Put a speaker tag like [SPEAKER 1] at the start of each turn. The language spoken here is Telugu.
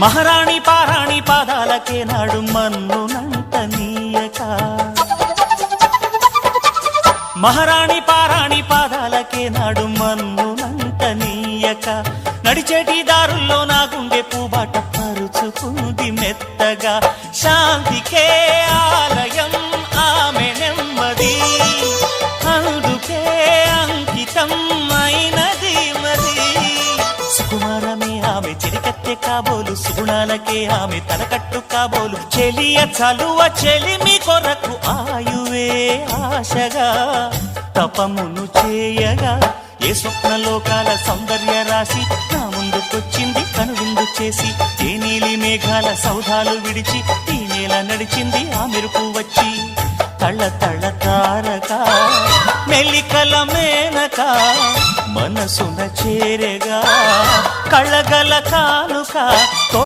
[SPEAKER 1] మహారాణి పారాణి పాదాలకే నాడు మన్నునంట నీయక మహారాణి పారాణి పాదాలకే నాడు మన్నునంట నీయక నడిచేటి దారుల్లో నా గుండె పూబాట పరుచుకుంది మెత్తగా శాంతికే ఆలయం ఆమె నెమ్మది అందుకే అంకితం అయినది మరి సుకుమారమే ఆమె చిరికత్తె కాబోలు సుగుణాలకే ఆమె తలకట్టు కాబోలు చెలియ చలువ చెలిమి కొరకు ఆయువే ఆశగా తపమును చేయగా ఏ స్వప్నలోకాల సౌందర్య రాశి నా ముందుకొచ్చింది కనువిందు చేసి ఏ నీలి మేఘాల సౌధాలు విడిచి ఈ నేల నడిచింది ఆ మెరుపు వచ్చి తళ్ళ తళ్ళ తారక మెల్లికల మేనక మనసున చేరగా కళ్ళగల కానుక